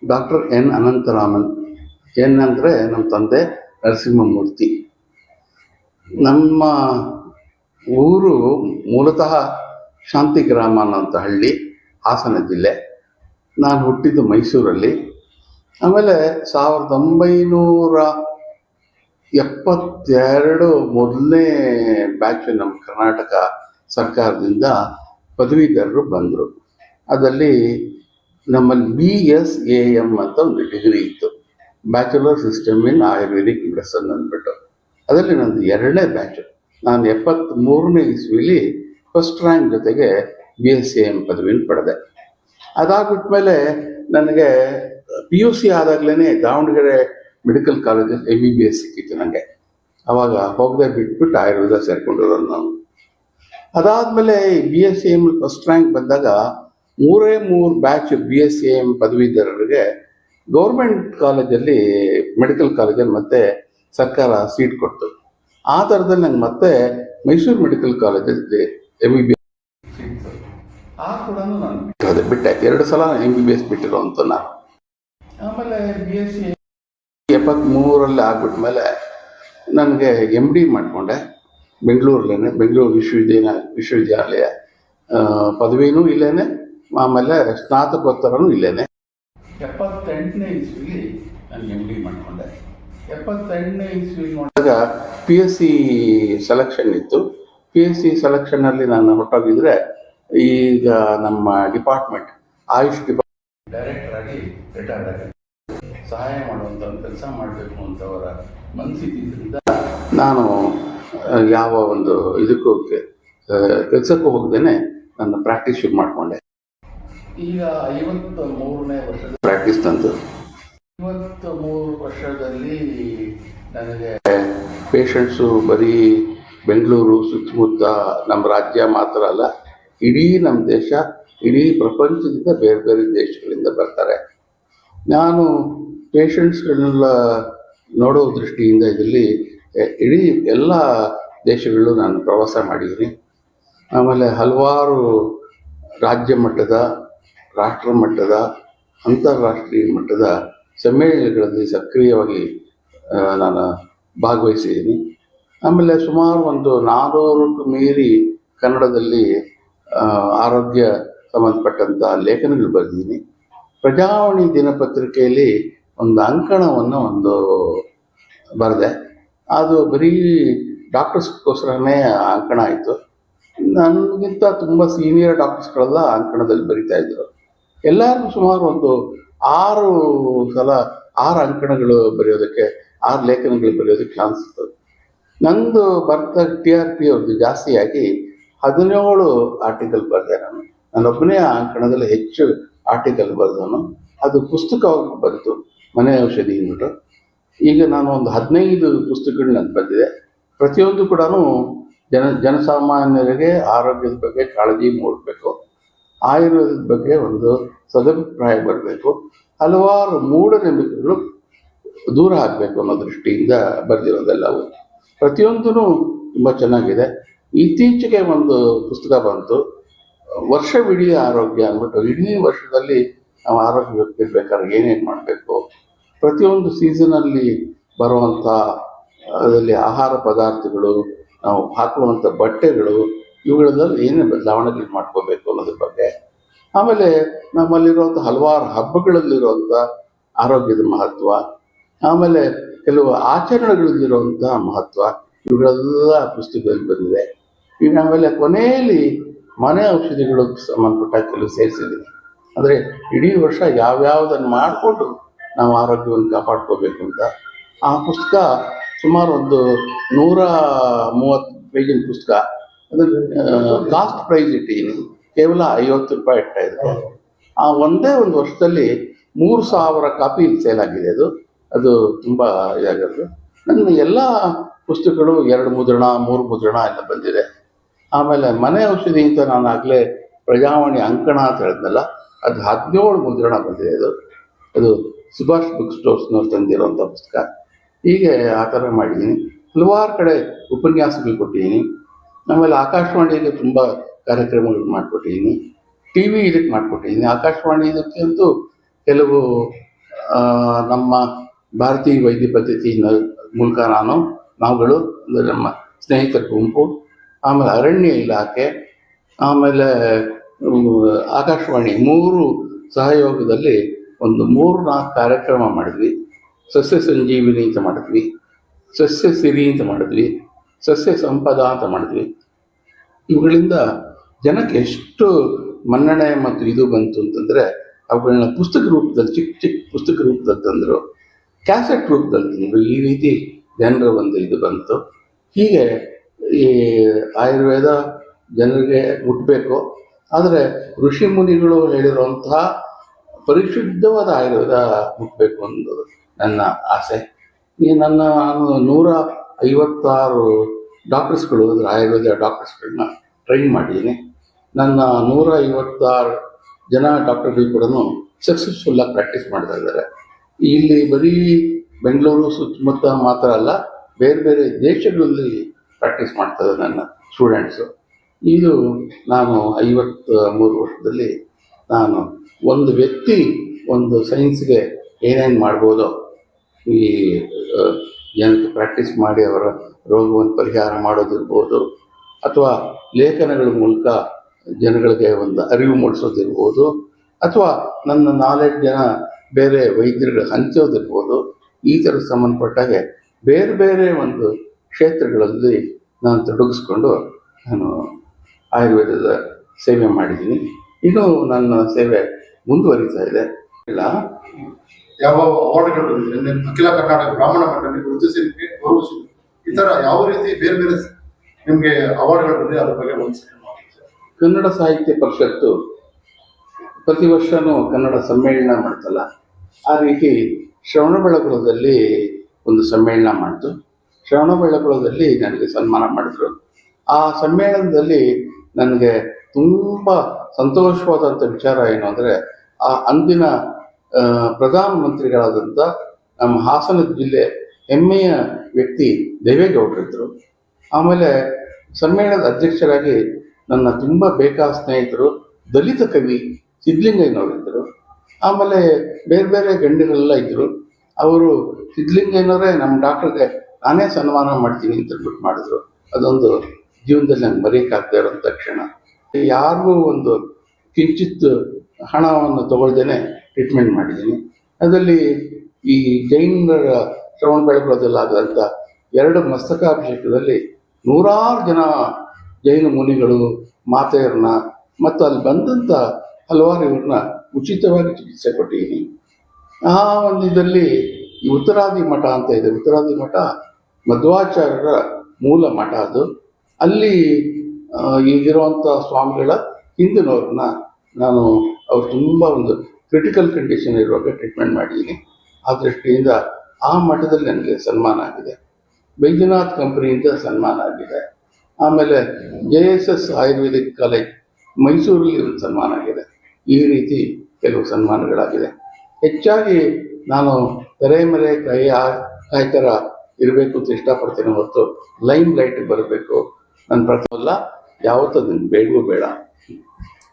Doctor N Anantharaman. N ಅಂದರೆ ನಮ್ಮ ತಂದೆ ನರಸಿಂಹಮೂರ್ತಿ. ನಮ್ಮ ಊರು ಮೂಲತಃ ಶಾಂತಿಗ್ರಾಮ ಅನ್ನೋಂಥ ಹಳ್ಳಿ, ಹಾಸನ ಜಿಲ್ಲೆ. ನಾನು ಹುಟ್ಟಿದ್ದು ಮೈಸೂರಲ್ಲಿ. ಆಮೇಲೆ 1972 ಮೊದಲನೇ ಬ್ಯಾಚ್ ನಮ್ಮ ಕರ್ನಾಟಕ ಸರ್ಕಾರದಿಂದ ಪದವೀಧರರು ಬಂದರು. ಅದರಲ್ಲಿ ನಮ್ಮಲ್ಲಿ BSAM ಅಂತ ಒಂದು ಡಿಗ್ರಿ ಇತ್ತು, bachelor system in Ayurvedic medicine ಅಂದ್ಬಿಟ್ಟು. ಅದರಲ್ಲಿ ನಂದು 2ನೇ ಬ್ಯಾಚು. ನಾನು 73ನೇ ಇಸ್ವಿಲಿ ಫಸ್ಟ್ ರ್ಯಾಂಕ್ ಜೊತೆಗೆ BSAM ಪದವಿನ ಪಡೆದೆ. ಅದಾಗ್ಬಿಟ್ಮೇಲೆ ನನಗೆ PUC ಆದಾಗಲೇ ದಾವಣಗೆರೆ ಮೆಡಿಕಲ್ ಕಾಲೇಜಲ್ಲಿ MBBS ಸಿಕ್ಕಿತ್ತು ನನಗೆ. ಆವಾಗ ಹೋಗದೆ ಬಿಟ್ಬಿಟ್ಟು ಆಯುರ್ವೇದ ಸೇರ್ಕೊಂಡಿರೋದು ನಾನು. ಅದಾದಮೇಲೆ BSAM ಫಸ್ಟ್ ರ್ಯಾಂಕ್ ಬಂದಾಗ 3 ಬ್ಯಾಚ್ BSAM ಪದವೀಧರರಿಗೆ ಗೌರ್ಮೆಂಟ್ ಕಾಲೇಜಲ್ಲಿ, ಮೆಡಿಕಲ್ ಕಾಲೇಜಲ್ಲಿ ಮತ್ತೆ ಸರ್ಕಾರ ಸೀಟ್ ಕೊಡ್ತು. ಆ ಥರದಲ್ಲಿ ನಂಗೆ ಮತ್ತೆ ಮೈಸೂರು ಮೆಡಿಕಲ್ ಕಾಲೇಜಲ್ಲಿ MBBS ಸಿಕ್ತು. ಆ ಕೂಡ ನಾನು ಬಿಟ್ಟೆ. 2 ಸಲ MBBS ಬಿಟ್ಟಿರೋ ಅಂತ ನಾನು. ಆಮೇಲೆ BSc 73ರಲ್ಲಿ ಆಗ್ಬಿಟ್ಮೇಲೆ ನನಗೆ MD ಮಾಡಿಕೊಂಡೆ ಬೆಂಗಳೂರಲ್ಲೇ. ಬೆಂಗಳೂರು ವಿಶ್ವವಿದ್ಯಾಲಯ ಪದವಿನೂ ಇಲ್ಲೇನೆ, ಆಮೇಲೆ ಸ್ನಾತಕೋತ್ತರನೂ ಇಲ್ಲೇನೆ. 78ನೇ ಇಸ್ವಿಲಿ ನಾನು MD ಮಾಡಿಕೊಂಡೆ. 78ನೇ ಇಸ್ವಿಲಿ ನೋಡಿದಾಗ PSC ಸೆಲೆಕ್ಷನ್ ಇತ್ತು. PSC ಸೆಲೆಕ್ಷನ್ನಲ್ಲಿ ನಾನು ಹೊರಟೋಗಿದ್ರೆ ಈಗ ನಮ್ಮ ಡಿಪಾರ್ಟ್ಮೆಂಟ್, ಆಯುಷ್ ಡಿಪಾರ್ಟ್ಮೆಂಟ್ ಡೈರೆಕ್ಟರ್ ಆಗಿ ರಿಟೈರ್ಡ್ ಆಗಿ ಸಹಾಯ ಮಾಡುವಂಥ ಒಂದು ಕೆಲಸ ಮಾಡಬೇಕು ಅಂತವರ ಮನಸ್ಥಿತಿಯಿಂದ ನಾನು ಯಾವ ಒಂದು ಇದಕ್ಕೂ ಕೆಲಸಕ್ಕೂ ಹೋಗ್ದೇನೆ ನನ್ನ ಪ್ರಾಕ್ಟೀಸ್ ಶುರು ಮಾಡಿಕೊಂಡೆ. ಈಗ 53ನೇ ವರ್ಷದ ಪ್ರಾಕ್ಟೀಸ್ ತಂದು 53 ವರ್ಷದಲ್ಲಿ ನನಗೆ ಪೇಷಂಟ್ಸು ಬರೀ ಬೆಂಗಳೂರು ಸುತ್ತಮುತ್ತ ನಮ್ಮ ರಾಜ್ಯ ಮಾತ್ರ ಅಲ್ಲ, ಇಡೀ ನಮ್ಮ ದೇಶ, ಇಡೀ ಪ್ರಪಂಚದಿಂದ ಬೇರೆ ಬೇರೆ ದೇಶಗಳಿಂದ ಬರ್ತಾರೆ. ನಾನು ಪೇಷಂಟ್ಸ್ಗಳನ್ನೆಲ್ಲ ನೋಡೋ ದೃಷ್ಟಿಯಿಂದ ಇದರಲ್ಲಿ ಇಡೀ ಎಲ್ಲ ದೇಶಗಳು ನಾನು ಪ್ರವಾಸ ಮಾಡಿದ್ದೀನಿ. ಆಮೇಲೆ ಹಲವಾರು ರಾಜ್ಯ ಮಟ್ಟದ, ರಾಷ್ಟ್ರ ಮಟ್ಟದ, ಅಂತಾರಾಷ್ಟ್ರೀಯ ಮಟ್ಟದ ಸಮ್ಮೇಳನಗಳಲ್ಲಿ ಸಕ್ರಿಯವಾಗಿ ನಾನು ಭಾಗವಹಿಸಿದ್ದೀನಿ. ಆಮೇಲೆ ಸುಮಾರು ಒಂದು 400ಕ್ಕೂ ಮೀರಿ ಕನ್ನಡದಲ್ಲಿ ಆರೋಗ್ಯ ಸಂಬಂಧಪಟ್ಟಂಥ ಲೇಖನಗಳು ಬರೆದಿದ್ದೀನಿ. ಪ್ರಜಾವಾಣಿ ದಿನಪತ್ರಿಕೆಯಲ್ಲಿ ಒಂದು ಅಂಕಣವನ್ನು ಬರೆದೆ. ಅದು ಬರೀ ಡಾಕ್ಟರ್ಸ್ಗೋಸ್ಕರನೇ ಅಂಕಣ ಆಯಿತು. ನನಗಿಂತ ತುಂಬ ಸೀನಿಯರ್ ಡಾಕ್ಟರ್ಸ್ಗಳೆಲ್ಲ ಅಂಕಣದಲ್ಲಿ ಬರಿತಾ ಇದ್ದರು. ಎಲ್ಲರಿಗೂ ಸುಮಾರು ಒಂದು 6 ಅಂಕಣಗಳು ಬರೆಯೋದಕ್ಕೆ, 6 ಲೇಖನಗಳು ಬರೆಯೋದಕ್ಕೆ ಚಾನ್ಸ್ ಇತ್ತು. ನಂದು ಬರ್ತಾ TRP ಅವ್ರದ್ದು ಜಾಸ್ತಿಯಾಗಿ 17 ಆರ್ಟಿಕಲ್ ಬರೆದೆ. ನಾನೊಬ್ಬನೇ ಆ ಅಂಕಣದಲ್ಲಿ ಹೆಚ್ಚು ಆರ್ಟಿಕಲ್ ಬರೆದವನು. ಅದು ಪುಸ್ತಕವಾಗಿ ಬರೆದು ಮನೆ ಔಷಧಿ ಅಂದ್ಬಿಟ್ಟು. ಈಗ ನಾನು ಒಂದು 15 ಪುಸ್ತಕಗಳು ನನಗೆ ಬಂದಿದೆ. ಪ್ರತಿಯೊಂದು ಕೂಡ ಜನಸಾಮಾನ್ಯರಿಗೆ ಆರೋಗ್ಯದ ಬಗ್ಗೆ ಕಾಳಜಿ ಮೂಡಬೇಕು, ಆಯುರ್ವೇದದ ಬಗ್ಗೆ ಒಂದು ಸದಭಿಪ್ರಾಯ ಬರಬೇಕು, ಹಲವಾರು ಮೂಢನಂಬಿಕೆಗಳು ದೂರ ಆಗಬೇಕು ಅನ್ನೋ ದೃಷ್ಟಿಯಿಂದ ಬರೆದಿರೋದೆಲ್ಲವು. ಪ್ರತಿಯೊಂದೂ ತುಂಬ ಚೆನ್ನಾಗಿದೆ. ಇತ್ತೀಚೆಗೆ ಒಂದು ಪುಸ್ತಕ ಬಂತು, ವರ್ಷವಿಡೀ ಆರೋಗ್ಯ ಅಂದ್ಬಿಟ್ಟು. ಇಡೀ ವರ್ಷದಲ್ಲಿ ನಾವು ಆರೋಗ್ಯವಾಗಿರ್ಬೇಕಾದ್ರೆ ಏನೇನು ಮಾಡಬೇಕು, ಪ್ರತಿಯೊಂದು ಸೀಸನಲ್ಲಿ ಬರುವಂಥ ಅದರಲ್ಲಿ ಆಹಾರ ಪದಾರ್ಥಗಳು, ನಾವು ಹಾಕುವಂಥ ಬಟ್ಟೆಗಳು, ಇವುಗಳಲ್ಲಿ ಏನೇ ಬದಲಾವಣೆಗಳು ಮಾಡ್ಕೋಬೇಕು ಅನ್ನೋದ್ರ ಬಗ್ಗೆ. ಆಮೇಲೆ ನಮ್ಮಲ್ಲಿರುವಂಥ ಹಲವಾರು ಹಬ್ಬಗಳಲ್ಲಿರುವಂಥ ಆರೋಗ್ಯದ ಮಹತ್ವ, ಆಮೇಲೆ ಕೆಲವು ಆಚರಣೆಗಳಲ್ಲಿರುವಂಥ ಮಹತ್ವ, ಇವುಗಳೆಲ್ಲ ಪುಸ್ತಕದಲ್ಲಿ ಬಂದಿದೆ. ಈಗ ಆಮೇಲೆ ಕೊನೆಯಲ್ಲಿ ಮನೆ ಔಷಧಿಗಳಿಗೆ ಸಂಬಂಧಪಟ್ಟ ಕೆಲವು ಸೇರಿಸಿದ್ದೀನಿ. ಅಂದರೆ ಇಡೀ ವರ್ಷ ಯಾವ್ಯಾವುದನ್ನು ಮಾಡಿಕೊಂಡು ನಾವು ಆರೋಗ್ಯವನ್ನು ಕಾಪಾಡ್ಕೋಬೇಕು ಅಂತ. ಆ ಪುಸ್ತಕ ಸುಮಾರು ಒಂದು 130 ಪೇಜಿನ ಪುಸ್ತಕ. ಅದನ್ನು ಕಾಸ್ಟ್ ಪ್ರೈಸ್ ಇಟ್ಟಿದ್ದೀನಿ, ಕೇವಲ 50 ರೂಪಾಯಿ ಇಡ್ತಾ ಇದ್ದಾರೆ. ಆ ಒಂದೇ ಒಂದು ವರ್ಷದಲ್ಲಿ 3000 ಕಾಪಿ ಸೇಲ್ ಆಗಿದೆ. ಅದು ತುಂಬ ಇದಾಗಿರೋದು. ನನ್ನ ಎಲ್ಲ ಪುಸ್ತಕಗಳು 2 ಮುದ್ರಣ 3 ಮುದ್ರಣ ಎಲ್ಲ ಬಂದಿದೆ. ಆಮೇಲೆ ಮನೆ ಔಷಧಿ ಅಂತ ನಾನು ಆಗಲೇ ಪ್ರಜಾವಾಣಿ ಅಂಕಣ ಅಂತ ಹೇಳಿದ್ನಲ್ಲ, ಅದು 17 ಮುದ್ರಣ ಬಂದಿದೆ. ಅದು ಸುಭಾಷ್ ಬುಕ್ ಸ್ಟೋರ್ಸ್ನವ್ರು ತಂದಿರೋಂಥ ಪುಸ್ತಕ. ಹೀಗೆ ಆ ಥರ ಮಾಡಿದ್ದೀನಿ. ಹಲವಾರು ಕಡೆ ಉಪನ್ಯಾಸಗಳು ಕೊಟ್ಟಿದ್ದೀನಿ. ಆಮೇಲೆ ಆಕಾಶವಾಣಿಗೆ ತುಂಬ ಕಾರ್ಯಕ್ರಮಗಳು ಮಾಡಿಕೊಟ್ಟಿದ್ದೀನಿ. TV ಇದಕ್ಕೆ ಮಾಡಿಕೊಟ್ಟಿದ್ದೀನಿ. ಆಕಾಶವಾಣಿ ಇದಕ್ಕೆ ಅಂತೂ ಕೆಲವು ನಮ್ಮ ಭಾರತೀಯ ವೈದ್ಯ ಪದ್ಧತಿ ಮೂಲಕ ನಾವುಗಳು ಅಂದರೆ ನಮ್ಮ ಸ್ನೇಹಿತರ ಗುಂಪು, ಆಮೇಲೆ ಅರಣ್ಯ ಇಲಾಖೆ, ಆಮೇಲೆ ಆಕಾಶವಾಣಿ 3 ಸಹಯೋಗದಲ್ಲಿ ಒಂದು 3-4 ಕಾರ್ಯಕ್ರಮ ಮಾಡಿದ್ವಿ. ಸಸ್ಯ ಸಂಜೀವಿನಿ ಅಂತ ಮಾಡಿದ್ವಿ, ಸಸ್ಯ ಸಿರಿ ಅಂತ ಮಾಡಿದ್ವಿ, ಸಸ್ಯ ಸಂಪದ ಅಂತ ಮಾಡಿದ್ವಿ. ಇವುಗಳಿಂದ ಜನಕ್ಕೆ ಎಷ್ಟು ಮನ್ನಣೆ ಮತ್ತು ಇದು ಬಂತು ಅಂತಂದರೆ, ಅವುಗಳನ್ನ ಪುಸ್ತಕ ರೂಪದಲ್ಲಿ ಚಿಕ್ಕ ಪುಸ್ತಕ ರೂಪದಲ್ಲಿ ತಂದರು, ಕ್ಯಾಸೆಟ್ ರೂಪದಲ್ಲಿ ತಂದರು. ಈ ರೀತಿ ಜನರ ಒಂದು ಇದು ಬಂತು. ಹೀಗೆ ಈ ಆಯುರ್ವೇದ ಜನರಿಗೆ ಮುಟ್ಟಬೇಕು. ಆದರೆ ಋಷಿ ಮುನಿಗಳು ಹೇಳಿರುವಂತಹ ಪರಿಶುದ್ಧವಾದ ಆಯುರ್ವೇದ ಮುಟ್ಟಬೇಕು ಅನ್ನೋದು ನನ್ನ ಆಸೆ. ನಾನು 156 ಡಾಕ್ಟರ್ಸ್ಗಳು, ಆಯುರ್ವೇದ ಡಾಕ್ಟರ್ಸ್ಗಳನ್ನ ಟ್ರೈನ್ ಮಾಡಿದ್ದೀನಿ. ನನ್ನ 156 ಜನ ಡಾಕ್ಟರ್ಗಳು ಕೂಡ ಸಕ್ಸಸ್ಫುಲ್ಲಾಗಿ ಪ್ರಾಕ್ಟೀಸ್ ಮಾಡ್ತಾ ಇದ್ದಾರೆ. ಇಲ್ಲಿ ಬರೀ ಬೆಂಗಳೂರು ಸುತ್ತಮುತ್ತ ಮಾತ್ರ ಅಲ್ಲ, ಬೇರೆ ಬೇರೆ ದೇಶಗಳಲ್ಲಿ ಪ್ರಾಕ್ಟೀಸ್ ಮಾಡ್ತಾರೆ ನನ್ನ ಸ್ಟೂಡೆಂಟ್ಸು. ಇದು ನಾನು 53 ವರ್ಷದಲ್ಲಿ ನಾನು ಒಂದು ವ್ಯಕ್ತಿ ಒಂದು ಸೈನ್ಸ್ಗೆ ಏನೇನು ಮಾಡ್ಬೋದೋ, ಈ ಜನಕ್ಕೆ ಪ್ರಾಕ್ಟೀಸ್ ಮಾಡಿ ಅವರ ರೋಗವನ್ನು ಪರಿಹಾರ ಮಾಡೋದಿರ್ಬೋದು, ಅಥವಾ ಲೇಖನಗಳ ಮೂಲಕ ಜನಗಳಿಗೆ ಒಂದು ಅರಿವು ಮೂಡಿಸೋದಿರ್ಬೋದು, ಅಥವಾ ನನ್ನ ನಾಲೆಡ್ಜ್ ಜನ ಬೇರೆ ವೈದ್ಯರಿಗೆ ಹಂಚೋದಿರ್ಬೋದು, ಈ ಥರ ಸಂಬಂಧಪಟ್ಟಾಗೆ ಬೇರೆ ಬೇರೆ ಒಂದು ಕ್ಷೇತ್ರಗಳಲ್ಲಿ ನಾನು ತೊಡಗಿಸ್ಕೊಂಡು ನಾನು ಆಯುರ್ವೇದದ ಸೇವೆ ಮಾಡಿದ್ದೀನಿ. ಇನ್ನೂ ನನ್ನ ಸೇವೆ ಮುಂದುವರಿತಾ ಇದೆ. ಇಲ್ಲ ಯಾವ ಅವಾರ್ಡ್ಗಳು ಬಂದಿದೆ, ಅಖಿಲ ಕರ್ನಾಟಕ ಬ್ರಾಹ್ಮಣ ಮಂಡಳಿ ಗುರುತಿಸಲಿಕ್ಕೆ ಗೌರವಿಸಿದೆ, ಈ ಥರ ಯಾವ ರೀತಿ ಬೇರೆ ಬೇರೆ ನಿಮಗೆ ಅವಾರ್ಡ್ಗಳು ಬಂದಿದೆ, ಅದ್ರ ಬಗ್ಗೆ ಒಂದು ಕನ್ನಡ ಸಾಹಿತ್ಯ ಪರಿಷತ್ತು ಪ್ರತಿ ವರ್ಷವೂ ಕನ್ನಡ ಸಮ್ಮೇಳನ ಮಾಡ್ತಲ್ಲ, ಆ ರೀತಿ ಶ್ರವಣಬೆಳಗೊಳದಲ್ಲಿ ಒಂದು ಸಮ್ಮೇಳನ ಮಾಡ್ತು. ಶ್ರವಣಬೆಳಗೊಳದಲ್ಲಿ ನನಗೆ ಸನ್ಮಾನ ಮಾಡಿದ್ರು. ಆ ಸಮ್ಮೇಳನದಲ್ಲಿ ನನಗೆ ತುಂಬ ಸಂತೋಷವಾದಂಥ ವಿಚಾರ ಏನು ಅಂದರೆ, ಆ ಅಂದಿನ ಪ್ರಧಾನಮಂತ್ರಿಗಳಾದಂಥ ನಮ್ಮ ಹಾಸನ ಜಿಲ್ಲೆ ಹೆಮ್ಮೆಯ ವ್ಯಕ್ತಿ ದೇವೇಗೌಡರಿದ್ದರು. ಆಮೇಲೆ ಸಮ್ಮೇಳನದ ಅಧ್ಯಕ್ಷರಾಗಿ ನನ್ನ ತುಂಬ ಬೇಕಾದ ಸ್ನೇಹಿತರು ದಲಿತ ಕವಿ ಸಿದ್ಧಲಿಂಗಯ್ಯನವರಿದ್ದರು. ಆಮೇಲೆ ಬೇರೆ ಬೇರೆ ಗಣ್ಯರೆಲ್ಲ ಇದ್ದರು. ಅವರು ಸಿದ್ಧಲಿಂಗಯ್ಯನವರೇ ನಮ್ಮ ಡಾಕ್ಟರ್ಗೆ ನಾನೇ ಸನ್ಮಾನ ಮಾಡ್ತೀನಿ ಅಂತ ಬಿಟ್ಟು ಮಾಡಿದ್ರು. ಅದೊಂದು ಜೀವನದಲ್ಲಿ ನಂಗೆ ಮರೆಯೋಕ್ಕಾಗದೇ ಇರೋಂಥ ಕ್ಷಣ. ಯಾರಿಗೂ ಒಂದು ಕಿಂಚಿತ್ ಹಣವನ್ನು ತಗೊಳ್ದೇನೆ ಟ್ರೀಟ್ಮೆಂಟ್ ಮಾಡಿದ್ದೀನಿ. ಅದರಲ್ಲಿ ಈ ಜೈನರ ಶ್ರವಣಬೆಳಗೊಳದಲ್ಲಾದಂಥ 2 ಮಸ್ತಕಾಭಿಷೇಕದಲ್ಲಿ 100 ಜನ ಜೈನ ಮುನಿಗಳು, ಮಾತೆಯರನ್ನ ಮತ್ತು ಅಲ್ಲಿ ಬಂದಂಥ ಹಲವಾರು ಇವ್ರನ್ನ ಉಚಿತವಾಗಿ ಚಿಕಿತ್ಸೆ ಕೊಟ್ಟಿದ್ದೀನಿ. ಆ ಒಂದು ಇದರಲ್ಲಿ ಈ ಉತ್ತರಾದಿ ಮಠ ಅಂತ ಇದೆ. ಉತ್ತರಾದಿ ಮಠ ಮಧ್ವಾಚಾರ್ಯರ ಮೂಲ ಮಠ ಅದು. ಅಲ್ಲಿ ಈಗಿರುವಂಥ ಸ್ವಾಮಿಗಳ ಹಿಂದಿನವ್ರನ್ನ ನಾನು ಅವ್ರು ತುಂಬ ಒಂದು ಕ್ರಿಟಿಕಲ್ ಕಂಡೀಷನ್ ಇರುವಾಗ ಟ್ರೀಟ್ಮೆಂಟ್ ಮಾಡಿದ್ದೀನಿ. ಆ ದೃಷ್ಟಿಯಿಂದ ಆ ಮಠದಲ್ಲಿ ನನಗೆ ಸನ್ಮಾನ ಆಗಿದೆ. ಬೈದ್ಯನಾಥ್ ಕಂಪನಿಯಿಂದ ಸನ್ಮಾನ ಆಗಿದೆ. ಆಮೇಲೆ JSS ಆಯುರ್ವೇದಿಕ್ ಕಾಲೇಜ್ ಮೈಸೂರಲ್ಲಿ ಒಂದು ಸನ್ಮಾನ ಆಗಿದೆ. ಈ ರೀತಿ ಕೆಲವು ಸನ್ಮಾನಗಳಾಗಿದೆ. ಹೆಚ್ಚಾಗಿ ನಾನು ತೆರೆಮರೆ ಕಾಯ್ತರ ಇರಬೇಕು ಅಂತ ಇಷ್ಟಪಡ್ತೀನಿ ಹೊರತು ಲೈಮ್ ಲೈಟಿಗೆ ಬರಬೇಕು ನನ್ನ ಪ್ರತಿಯಲ್ಲ ಯಾವತ್ತೂ ಅದನ್ನು ಬೇಡವೂ ಬೇಡ.